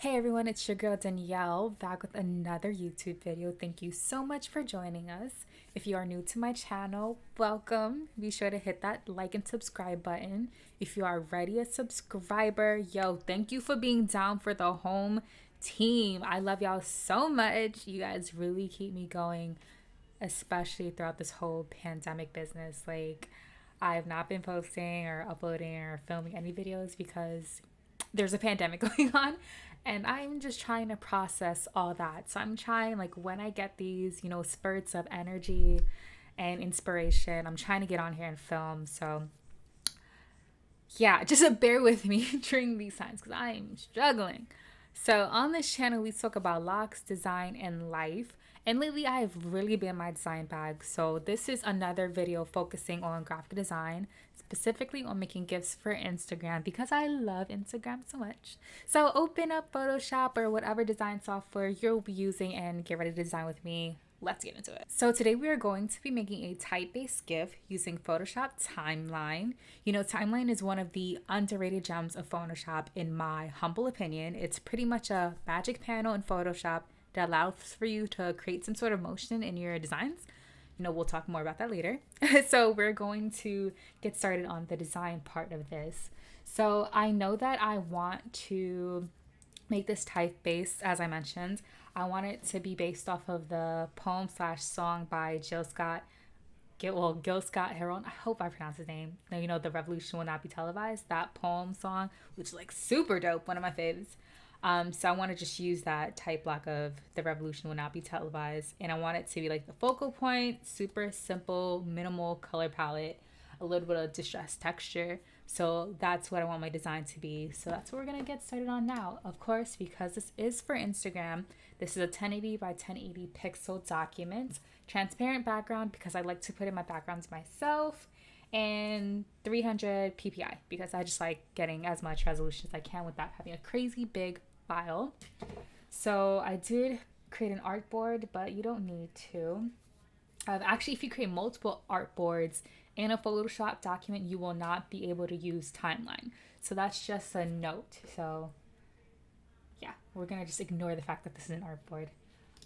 Hey everyone, it's your girl Danielle back with another YouTube video. Thank you so much for joining us. If you are new to my channel, welcome. Be sure to hit that like and subscribe button. If you are already a subscriber, yo, thank you for being down for the home team. I love y'all so much. You guys really keep me going, especially throughout this whole pandemic business. I have not been posting or uploading or filming any videos because there's a pandemic going on, and I'm just trying to process all that. So I'm trying, like, when I get these, spurts of energy and inspiration, I'm trying to get on here and film. So yeah, just bear with me during these times because I'm struggling. So on this channel, we talk about locks, design, and life. And lately, I have really been my design bag. So this is another video focusing on graphic design, specifically on making GIFs for Instagram because I love Instagram so much. So open up Photoshop or whatever design software you'll be using and get ready to design with me. Let's get into it. So today we are going to be making a type-based GIF using Photoshop Timeline. Timeline is one of the underrated gems of Photoshop in my humble opinion. It's pretty much a magic panel in Photoshop that allows for you to create some sort of motion in your designs. We'll talk more about that later. So we're going to get started on the design part of this. So I know that I want to make this type-based, as I mentioned. I want it to be based off of the poem slash song by Gil Scott Heron. I hope I pronounced his name. The revolution will not be televised. That poem song, which is like super dope, one of my faves. So I want to just use that type block of the revolution will not be televised, and I want it to be like the focal point, super simple, minimal color palette, a little bit of distressed texture. So that's what I want my design to be. So that's what we're gonna get started on now. Of course, because this is for Instagram, this is a 1080 by 1080 pixel document. Transparent background because I like to put in my backgrounds myself, and 300 ppi because I just like getting as much resolution as I can without having a crazy big file. So I did create an artboard, but you don't need to. Actually, if you create multiple artboards in a Photoshop document, you will not be able to use timeline. So that's just a note. So yeah, we're gonna just ignore the fact that this is an artboard.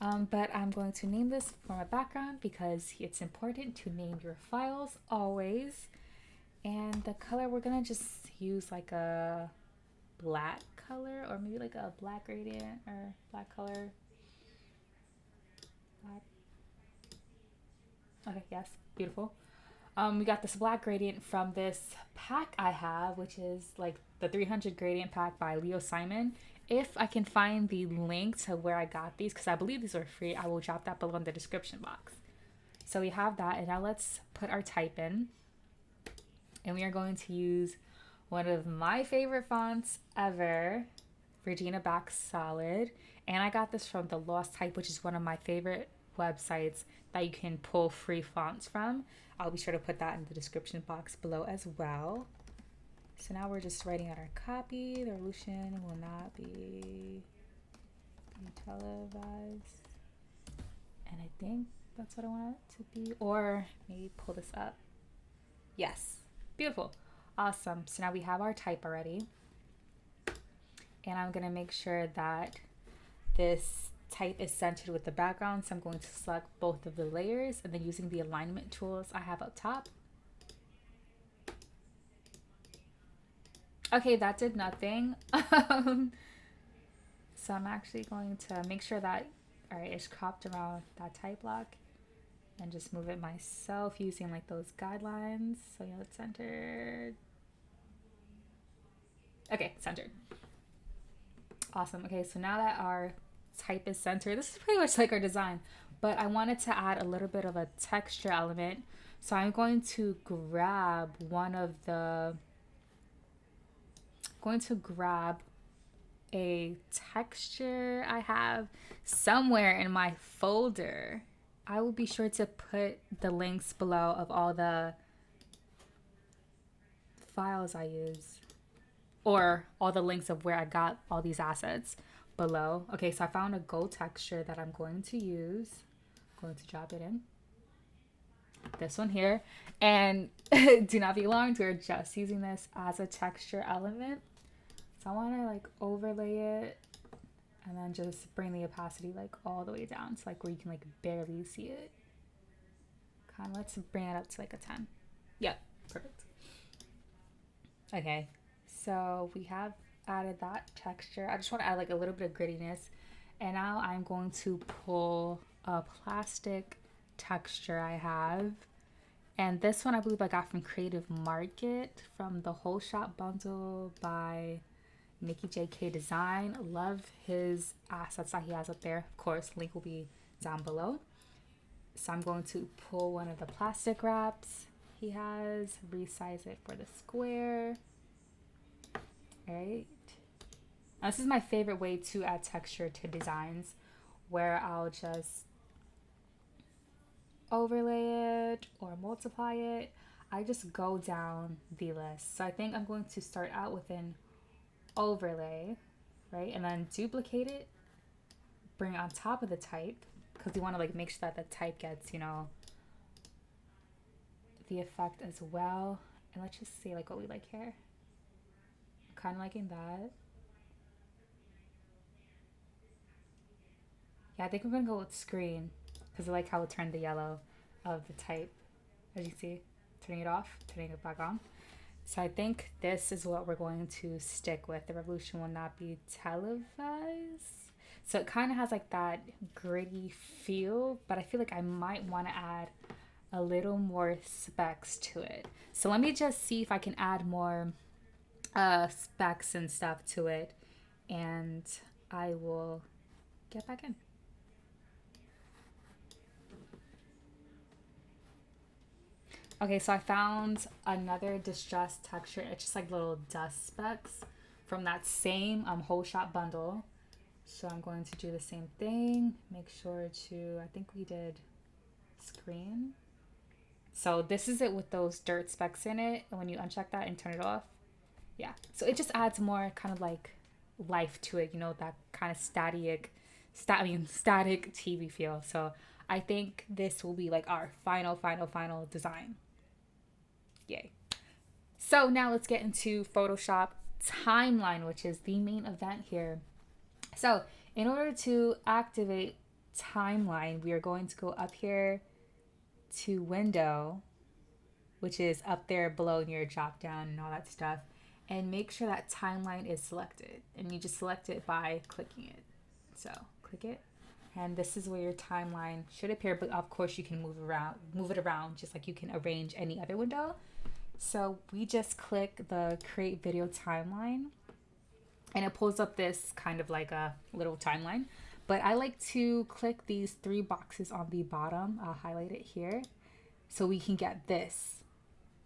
But I'm going to name this for my background because it's important to name your files always. And the color, we're gonna just use like a black color, or maybe like a black gradient or black color. Black. Okay, yes, beautiful. We got this black gradient from this pack I have, which is like the 300 gradient pack by Leo Simon. If I can find the link to where I got these, because I believe these are free, I will drop that below in the description box. So we have that, and now let's put our type in. And we are going to use one of my favorite fonts ever, Regina Back Solid. And I got this from The Lost Type, which is one of my favorite websites that you can pull free fonts from. I'll be sure to put that in the description box below as well. So now we're just writing out our copy. The resolution will not be televised. And I think that's what I want it to be. Or maybe pull this up. Yes. Beautiful. Awesome. So now we have our type already. And I'm going to make sure that this type is centered with the background. So I'm going to select both of the layers and then using the alignment tools I have up top. Okay, that did nothing. So I'm actually going to make sure that, all right, it's cropped around that type block and just move it myself using like those guidelines. So it's centered. Okay, centered. Awesome. Okay, so now that our type is centered, this is pretty much like our design, but I wanted to add a little bit of a texture element. So I'm going to grab a texture I have somewhere in my folder. I will be sure to put the links below of all the files I use, or all the links of where I got all these assets below. Okay, so I found a gold texture that I'm going to use. I'm going to drop it in. This one here. And do not be alarmed, we're just using this as a texture element. So I want to like overlay it And then just bring the opacity like all the way down to like where you can like barely see it. Kind of, let's bring it up to like a 10. Yep, perfect. Okay, so we have added that texture. I just want to add like a little bit of grittiness. And now I'm going to pull a plastic texture I have. And this one I believe I got from Creative Market from the Whole Shop Bundle by Mickey J.K. Design. Love his assets that he has up there. Of course, link will be down below. So I'm going to pull one of the plastic wraps he has, resize it for the square. All right. Now, this is my favorite way to add texture to designs, where I'll just overlay it or multiply it. I just go down the list. So I think I'm going to start out with an overlay, right? And then duplicate it, bring it on top of the type, because you want to like make sure that the type gets, you know, the effect as well. And let's just see like what we like here. Kind of liking that. Yeah, I think we're gonna go with screen because I like how it turned the yellow of the type. As you see, turning it off, turning it back on. So I think this is what we're going to stick with. The revolution will not be televised. So it kind of has like that gritty feel, but I feel like I might want to add a little more specs to it. So let me just see if I can add more specs and stuff to it, and I will get back in. Okay, so I found another distressed texture. It's just like little dust specks from that same Whole Shop bundle. So I'm going to do the same thing. Make sure to, I think we did screen. So this is it with those dirt specks in it. And when you uncheck that and turn it off, yeah. So it just adds more kind of like life to it, you know, that kind of static TV feel. So I think this will be like our final design. Yay. So now let's get into Photoshop timeline, which is the main event here. So in order to activate timeline, we are going to go up here to window, which is up there below in your drop down and all that stuff, and make sure that timeline is selected. And you just select it by clicking it. So click it, and this is where your timeline should appear, but of course you can move it around just like you can arrange any other window. So we just click the create video timeline, and it pulls up this kind of like a little timeline. But I like to click these three boxes on the bottom. I'll highlight it here so we can get this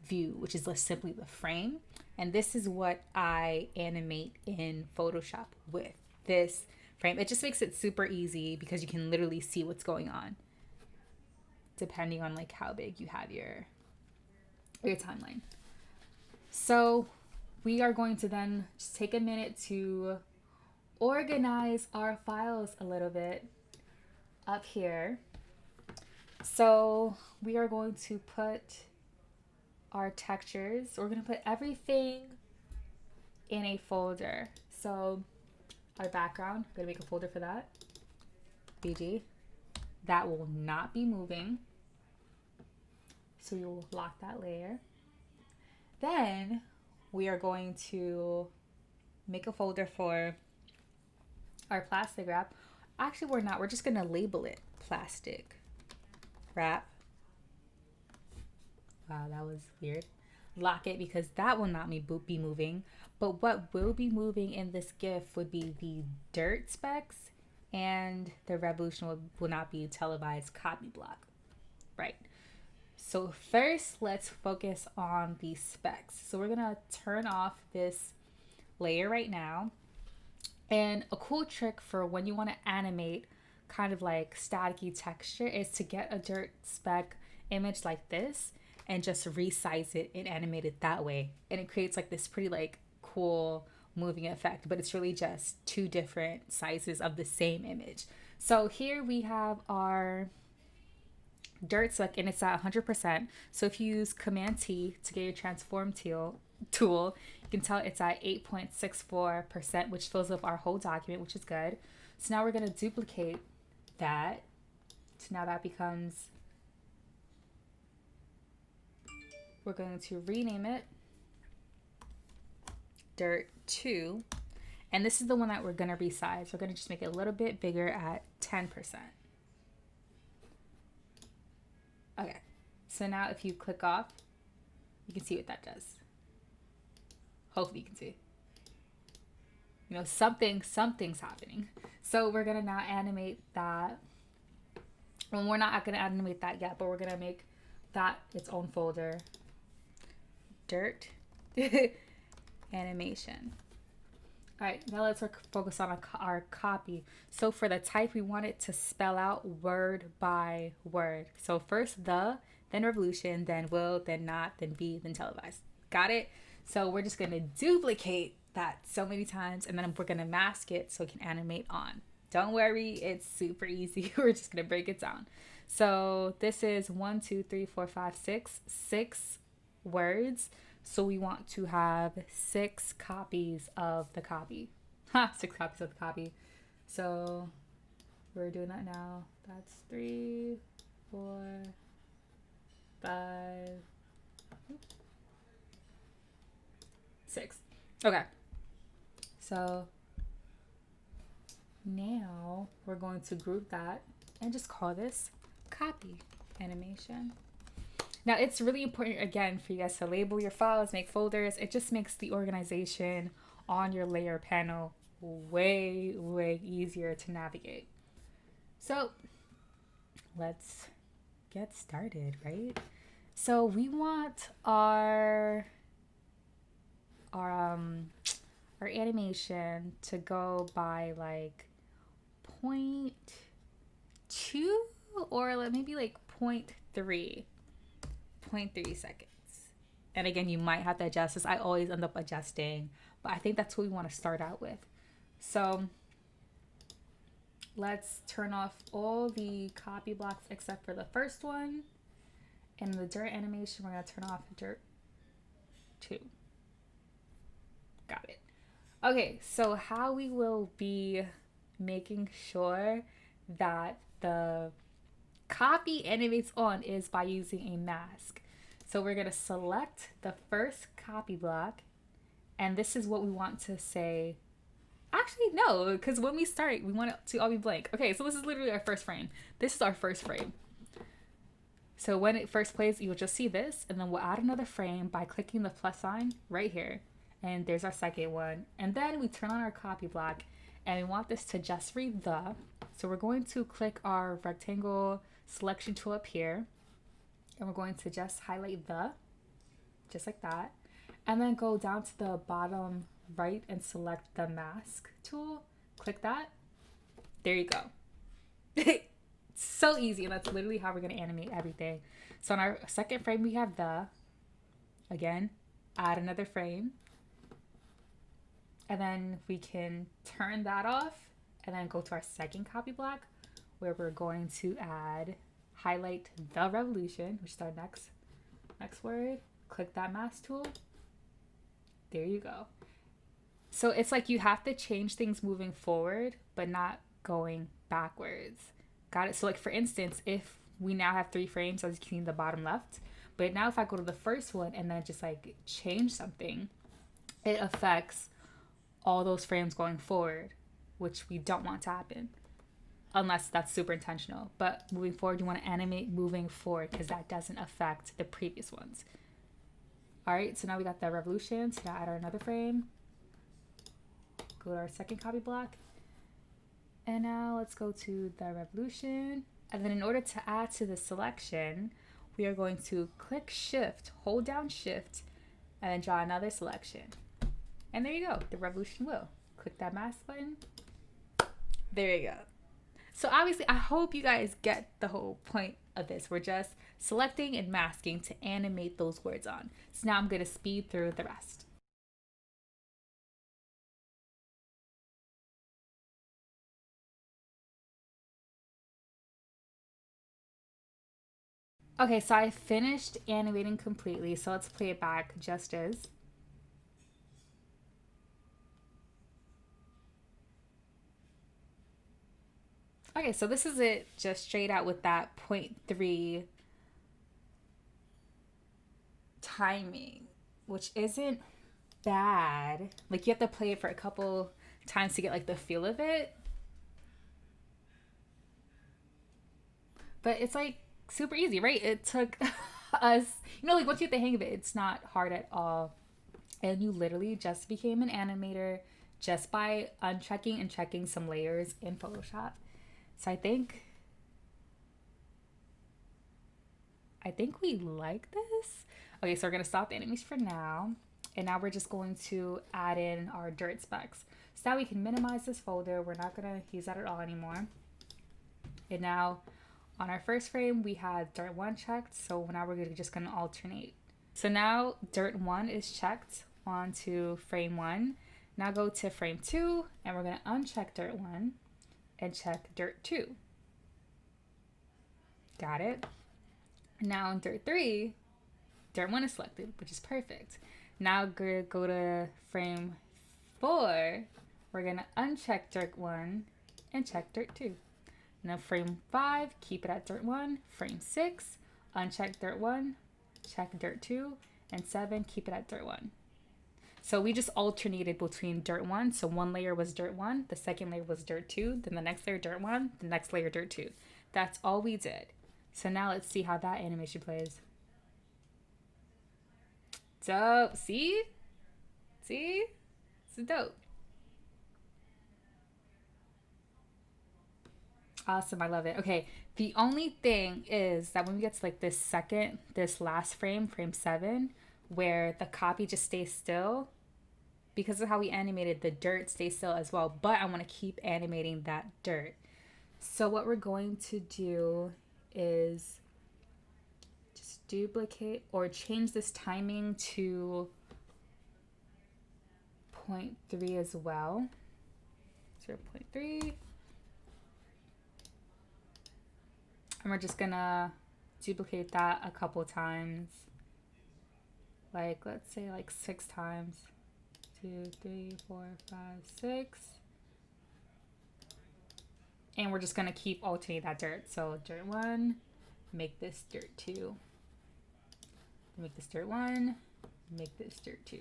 view, which is simply the frame. And this is what I animate in Photoshop with this frame. It just makes it super easy because you can literally see what's going on depending on like how big you have your timeline. So we are going to then just take a minute to organize our files a little bit up here. So we are going to put our textures, we're going to put everything in a folder. So our background, I'm going to make a folder for that. BG. That will not be moving. So you will lock that layer. Then we are going to make a folder for our plastic wrap. Actually, we're not. We're just going to label it plastic wrap. Wow, that was weird. Lock it because that will not be moving. But what will be moving in this GIF would be the dirt specs, and the revolution will not be televised copy block. Right. So first, let's focus on the specs. So we're going to turn off this layer right now. And a cool trick for when you want to animate kind of like staticky texture is to get a dirt spec image like this and just resize it and animate it that way. And it creates like this pretty like cool moving effect, but it's really just two different sizes of the same image. So here we have our dirt speck and it's at 100%. So if you use Command T to get your transform tool tool. You can tell it's at 8.64%, which fills up our whole document, which is good. So now we're going to duplicate that. So now that becomes, we're going to rename it Dirt 2. And this is the one that we're going to resize. We're going to just make it a little bit bigger at 10%. Okay. So now if you click off, you can see what that does. Hopefully you can see. You know, something's happening. So we're going to now animate that. Well, we're not going to animate that yet, but we're going to make that its own folder. Dirt animation. All right, now let's focus on our copy. So for the type, we want it to spell out word by word. So first the, then revolution, then will, then not, then be, then televised. Got it? So we're just going to duplicate that so many times, and then we're going to mask it so it can animate on. Don't worry, it's super easy. We're just going to break it down. So this is 1, 2, 3, 4, 5, 6 words. So we want to have 6 copies of the copy. 6 copies of the copy. So we're doing that now. That's 3, 4, 5, 6. Okay. So now we're going to group that and just call this copy animation. Now it's really important, again, for you guys to label your files, make folders. It just makes the organization on your layer panel way, way easier to navigate. So let's get started, right? So we want our animation to go by like 0.2 or maybe like 0.3 seconds. And again, you might have to adjust this. I always end up adjusting, but I think that's what we want to start out with. So let's turn off all the copy blocks except for the first one. And the dirt animation, we're going to turn off dirt 2. Got it. Okay, so how we will be making sure that the copy animates on is by using a mask. So we're going to select the first copy block, and this is what we want to say. Actually, no, because when we start, we want it to all be blank. Okay, so this is literally our first frame. This is our first frame. So when it first plays, you'll just see this, and then we'll add another frame by clicking the plus sign right here. And there's our second one. And then we turn on our copy block, and we want this to just read the. So we're going to click our rectangle selection tool up here, and we're going to just highlight the, just like that, and then go down to the bottom right and select the mask tool. Click that. There you go. So easy, and that's literally how we're going to animate everything. So on our second frame, we have the. Again, add another frame, and then we can turn that off and then go to our second copy block, where we're going to highlight the revolution, which is our next word. Click that mask tool. There you go. So it's like you have to change things moving forward, but not going backwards. Got it? So like for instance, if we now have 3 frames, as you can see in the bottom left, but now if I go to the first one and then just like change something, it affects all those frames going forward, which we don't want to happen unless that's super intentional. But moving forward, you want to animate moving forward because that doesn't affect the previous ones. All right, so now we got the revolution. So now add another frame. Go to our second copy block. And now let's go to the revolution. And then in order to add to the selection, we are going to click Shift, hold down Shift, and then draw another selection. And there you go, the revolution will. Click that mask button. There you go. So obviously, I hope you guys get the whole point of this. We're just selecting and masking to animate those words on. So now I'm going to speed through the rest. Okay, so I finished animating completely. So let's play it back just as. Okay, so this is it just straight out with that 0.3 timing, which isn't bad. Like you have to play it for a couple times to get like the feel of it. But it's like super easy, right? It took us, like once you get the hang of it, it's not hard at all. And you literally just became an animator just by unchecking and checking some layers in Photoshop. So I think we like this. Okay, so we're gonna stop the animation for now. And now we're just going to add in our dirt specs. So now we can minimize this folder. We're not gonna use that at all anymore. And now on our first frame, we had dirt 1 checked. So now we're just gonna alternate. So now dirt 1 is checked onto frame 1. Now go to frame 2 and we're gonna uncheck dirt 1 and check dirt 2. Got it? Now in dirt 3, dirt 1 is selected, which is perfect. Now go to frame 4. We're going to uncheck dirt 1 and check dirt 2. Now frame 5, keep it at dirt 1. Frame 6, uncheck dirt 1, check dirt 2. And 7, keep it at dirt 1. So we just alternated between dirt 1. So one layer was dirt 1, the second layer was dirt 2, then the next layer dirt 1, the next layer dirt 2. That's all we did. So now let's see how that animation plays. Dope. See? It's dope. Awesome. I love it. Okay. The only thing is that when we get to like this last frame, frame 7, where the copy just stays still, because of how we animated, the dirt stays still as well. But I want to keep animating that dirt. So what we're going to do is just duplicate or change this timing to 0.3 as well. 0.3. And we're just gonna duplicate that a couple times. Like, let's say like 6 times. 2, 3, 4, 5, 6. And we're just gonna keep alternating that dirt. So dirt 1, make this dirt 2. Make this dirt 1, make this dirt 2.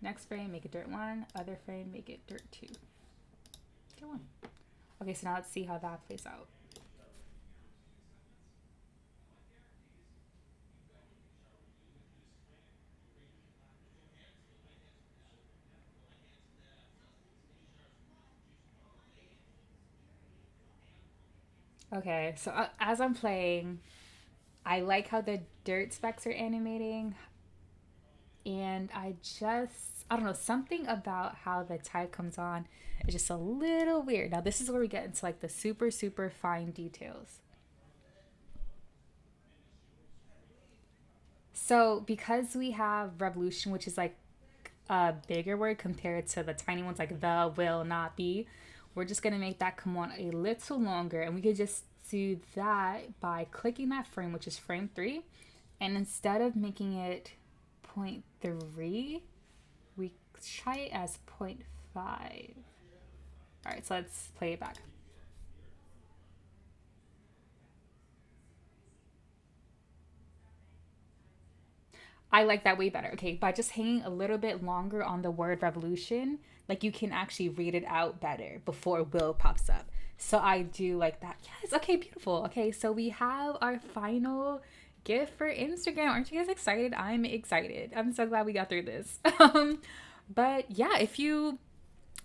Next frame, make it dirt 1. Other frame, make it dirt 2. Dirt 1. Okay, so now let's see how that plays out. Okay, so as I'm playing, I like how the dirt specs are animating. And I don't know, something about how the tide comes on is just a little weird. Now, this is where we get into like the super, super fine details. So, because we have revolution, which is like a bigger word compared to the tiny ones like the, will, not, be, we're just going to make that come on a little longer. And we could just do that by clicking that frame, which is frame 3. And instead of making it 0.3, we try it as 0.5. All right, so let's play it back. I like that way better. Okay, by just hanging a little bit longer on the word revolution, like you can actually read it out better before will pops up. So I do like that. Yes, okay, beautiful. Okay, so we have our final GIF for Instagram. Aren't you guys excited? I'm excited. I'm so glad we got through this. But yeah, if you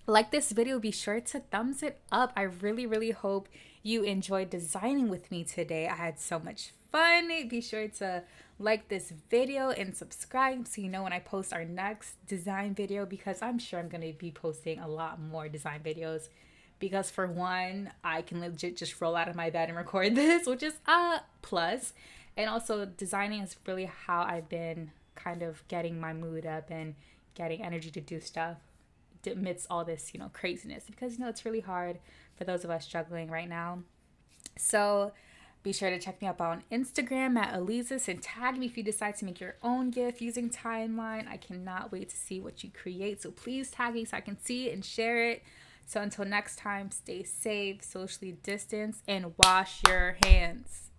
like this video, be sure to thumbs it up. I really, really hope you enjoyed designing with me today. I had so much fun. Be sure to like this video and subscribe so you know when I post our next design video, because I'm sure I'm going to be posting a lot more design videos, because for one, I can legit just roll out of my bed and record this, which is a plus. And also designing is really how I've been kind of getting my mood up and getting energy to do stuff amidst all this, craziness, because, it's really hard for those of us struggling right now. So be sure to check me up on Instagram at Elises and tag me if you decide to make your own GIF using timeline. I cannot wait to see what you create. So please tag me so I can see it and share it. So until next time, stay safe, socially distance, and wash your hands.